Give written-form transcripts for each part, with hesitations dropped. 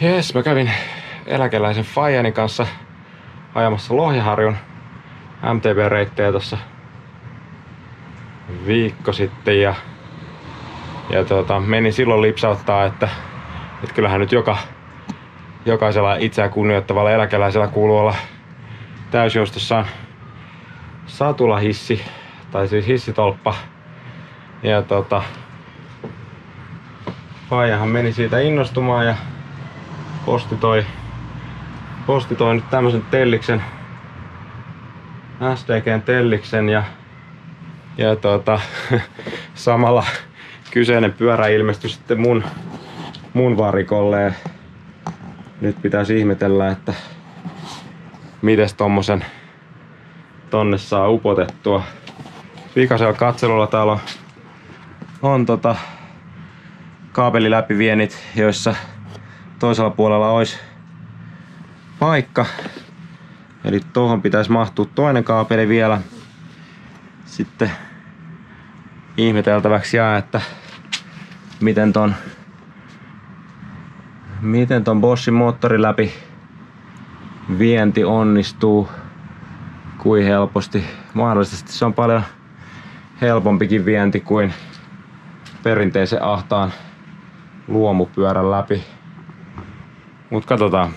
Jes, mä kävin eläkeläisen faijani kanssa ajamassa Lohjaharjun MTB-reittejä tossa viikko sitten ja menin silloin lipsauttaa, että kyllähän nyt jokaisella itseään kunnioittavalla eläkeläisellä kuuluu olla täysjoustossaan satulahissi tai siis hissitolppa. Ja faijahan meni siitä innostumaan ja posti toi nyt tämmösen telliksen, SDGn telliksen ja samalla kyseinen pyörä ilmestyi sitten mun varikolle. Ja nyt pitäisi ihmetellä, että mites tommosen tonne saa upotettua. Pikaisella katselulla täällä on kaapeliläpiviennit, joissa toisella puolella olisi paikka. Eli tuohon pitäisi mahtua toinen kaapeli vielä. Sitten ihmeteltäväksi jää, että miten ton Boschin moottorin läpi vienti onnistuu, kuin helposti. Mahdollisesti se on paljon helpompikin vienti kuin perinteisen ahtaan luomupyörän läpi. Mut katsotaan.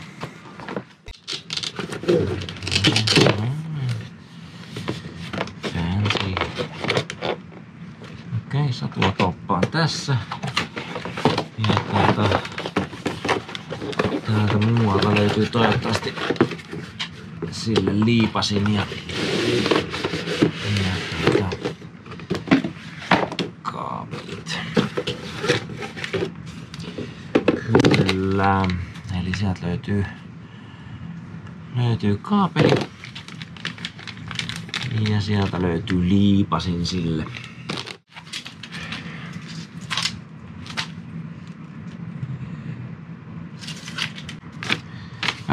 Okei, satulatoppa on tässä. Ja täältä muualta löytyy toivottavasti sille liipasin ja kaapelit. Kyllä. Eli sieltä löytyy kaapeli ja sieltä löytyy liipasin sille.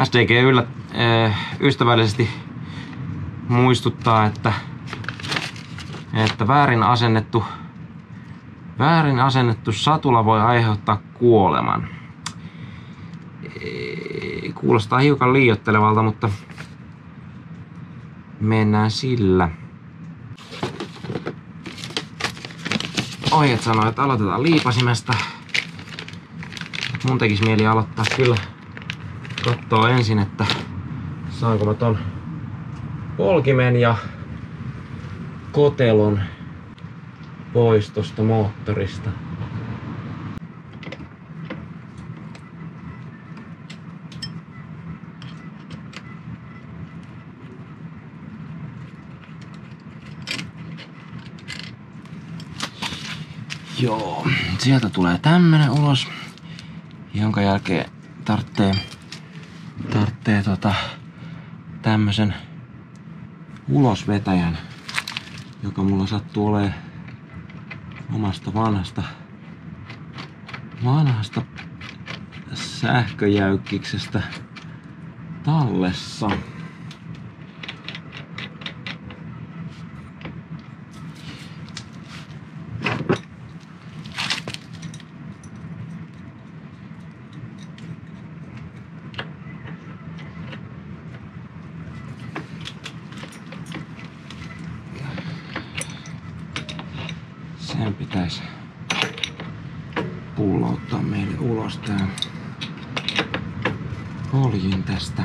SDG ystävällisesti muistuttaa, että väärin asennettu satula voi aiheuttaa kuoleman. Kuulostaa hiukan liioittelevalta, mutta mennään sillä. Ohjeet sanoo, että aloitetaan liipasimesta. Mun tekis mieli aloittaa kyllä. Kattoo ensin, että saanko mä ton polkimen ja kotelon pois tosta moottorista. Joo, sieltä tulee tämmönen ulos, jonka jälkeen tarvitsee tämmösen ulosvetäjän, joka mulla sattuu olemaan omasta vanhasta sähköjäykkiksestä tallessa. Sen pitäisi pullouttaa meille ulos tää poljin tästä.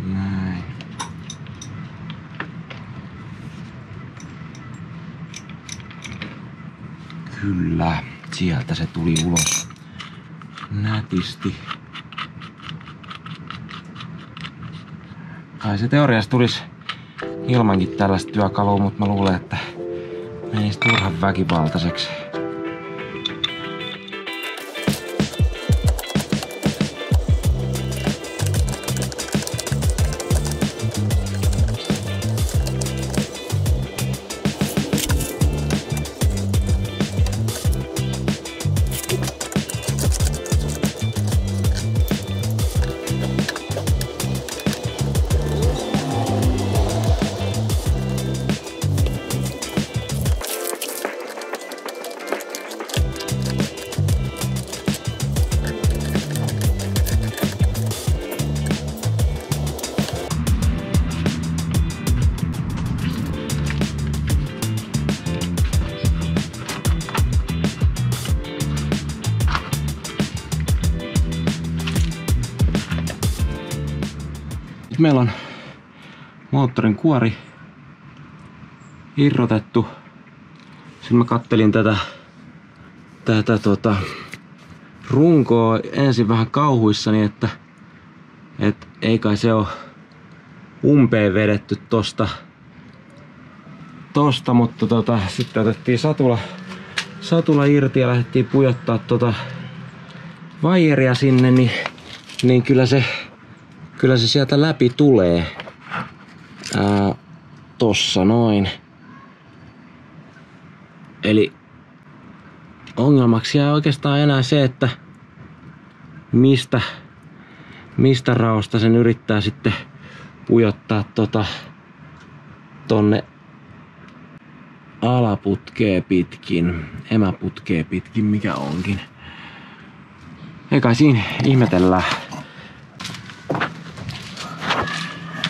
Näin. Kyllä, sieltä se tuli ulos nätisti. Kai se teoriassa tulisi ilmankin tällaista työkalua, mutta mä luulen, että menisi turhan väkivaltaiseksi. Nyt meillä on moottorin kuori irrotettu. Sitten mä kattelin tätä runkoa ensin vähän kauhuissani, että ei kai se ole umpeen vedetty tosta, mutta sitten otettiin satula irti ja lähdettiin pujottaa vaijeria sinne, niin kyllä se sieltä läpi tulee. Tossa noin. Eli ongelmaksi jää oikeastaan enää se, että mistä raosta sen yrittää sitten pujottaa tonne alaputkeen pitkin, emäputkeen pitkin, mikä onkin. Eikä siinä ihmetellään.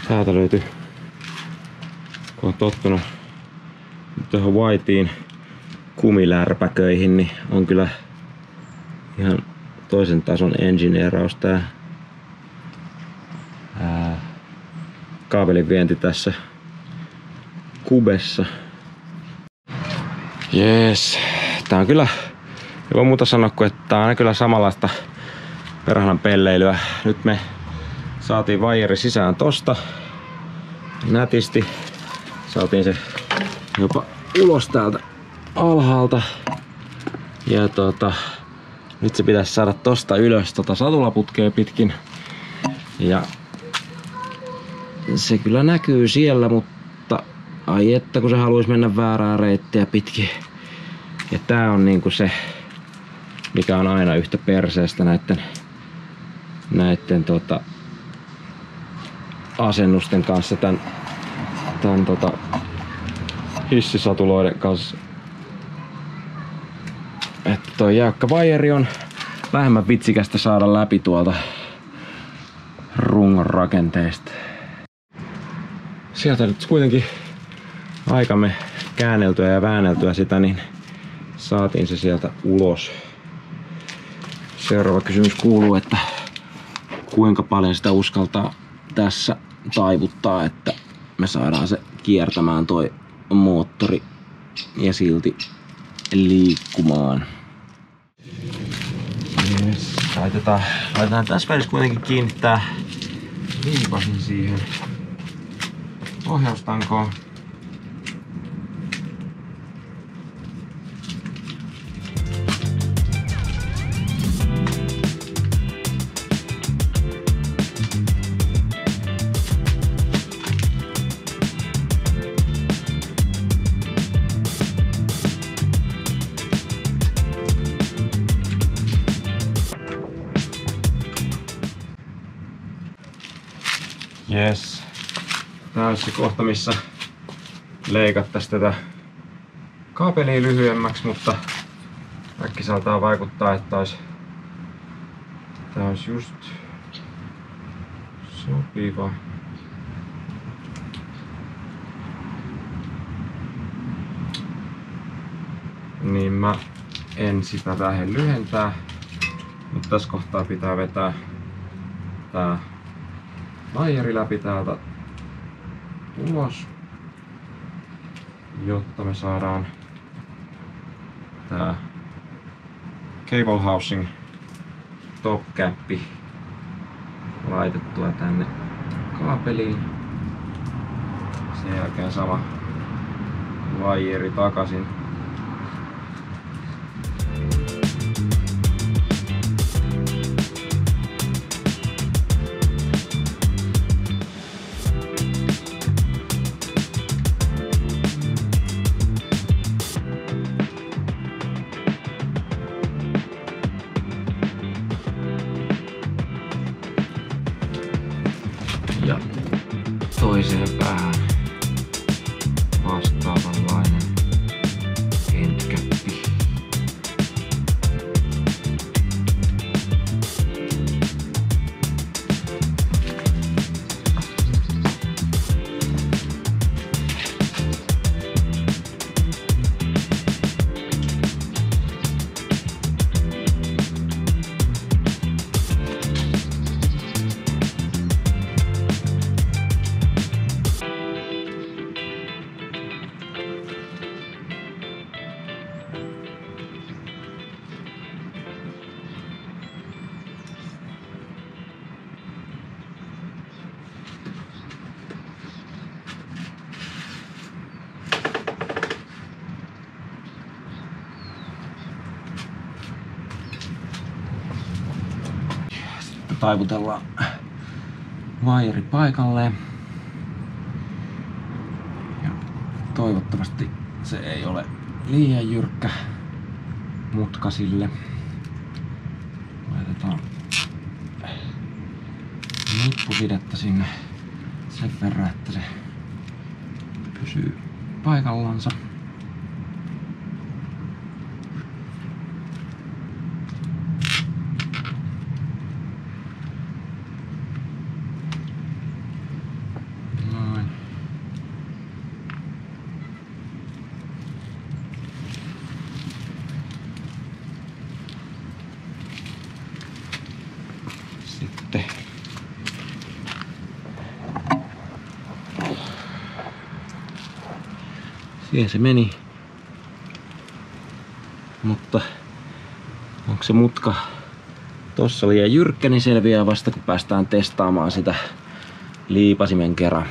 Täältä löytyy, kun on tottunut tuohon Whiteen kumilärpäköihin, niin on kyllä ihan toisen tason engineeraus tää kaabelin vienti tässä kubessa. Jees, tää on kyllä, ei voi muuta sanoa kuin, että tää on kyllä samanlaista perhanan pelleilyä. Nyt me saatiin vaijeri sisään tosta nätisti. Saatiin se jopa ulos täältä alhaalta. Ja nyt se pitäisi saada tosta ylös satulaputkea pitkin. Ja se kyllä näkyy siellä, mutta ai että kun se haluaisi mennä väärää reittiä pitkin. Ja tää on niinku se, mikä on aina yhtä perseestä näitten asennusten kanssa, tän hissisatuloiden kanssa. Että toi jäykkä vaieri on vähemmän vitsikästä saada läpi tuolta rungon rakenteesta. Sieltä nyt kuitenkin aikamme käänneltyä ja väänneltyä sitä, niin saatiin se sieltä ulos. Seuraava kysymys kuuluu, että kuinka paljon sitä uskaltaa tässä taivuttaa, että me saadaan se kiertämään toi moottori ja silti liikkumaan. Yes. Laitetaan tässä välissä kuitenkin kiinnittää viipasin siihen ohjaustankoon. Yes. Tää on se kohta, missä leikattaisiin tätä kaapelia lyhyemmäksi, mutta äkkiseltään vaikuttaa, että tää olisi just sopiva. Niin mä en sitä lähde lyhentää, mutta tässä kohtaa pitää vetää tää vaijeri läpi täältä ulos, jotta me saadaan tää cable housing top cappi laitettua tänne kaapeliin. Sen jälkeen sama vaijeri takaisin. Ja toiseen päähän vastaavanlainen taivutellaan vaijeri paikalleen. Ja toivottavasti se ei ole liian jyrkkä mutka sille. Laitetaan nippusidettä sinne sen verran, että se pysyy paikallansa. Noin. Sitten siihen se meni. Mutta onko se mutka tossa liian jyrkkä, niin selviää vasta kun päästään testaamaan sitä liipasimen kerran.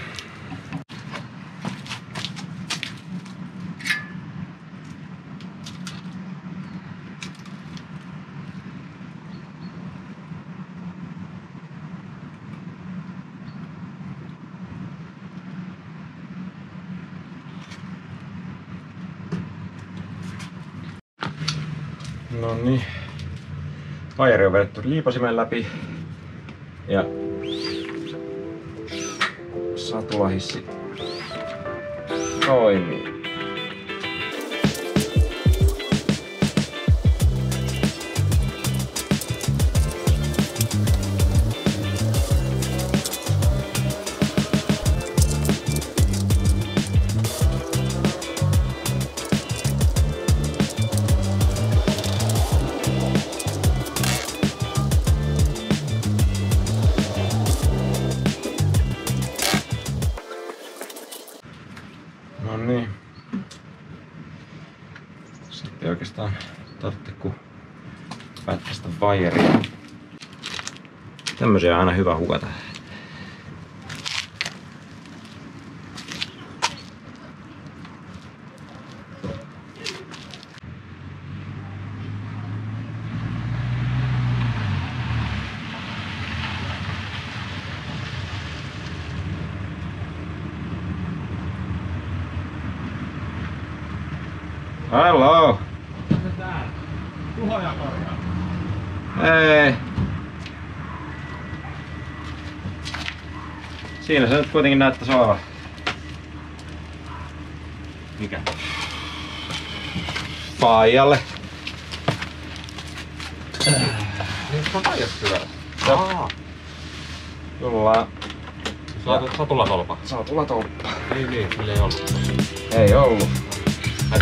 No niin, vaijeri on vedetty liipasimen läpi ja satulahissi toimii. No niin. Sitten oikeastaan tarvitse kun pätkästä vaijeria. Tämmösiä on aina hyvä hukata. Hello! Mitä täällä? Tuhoja korjaa. Ei. Siinä se nyt kuitenkin näyttäisi olevan. Mikä? Faijalle. Niin se on faijat syvällä. Joo. Tullaan. Satulatolpa. Satulatolppa. Niin, sillä ei ollut. Ei ollut.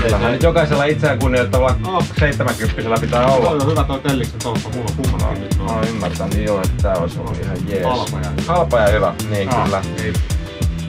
Kyllähän nyt jokaisella itseään kunnioittavalla 70-vuotiaalla pitää olla. Toi on hyvä toi Telliksen tolppa, mulla on kummatkin nyt. Mä oon ymmärtänyt jo, että tää olisi ollut ihan jees. Halpa ja hyvä. Halpa ja hyvä, niin kyllä. Niin.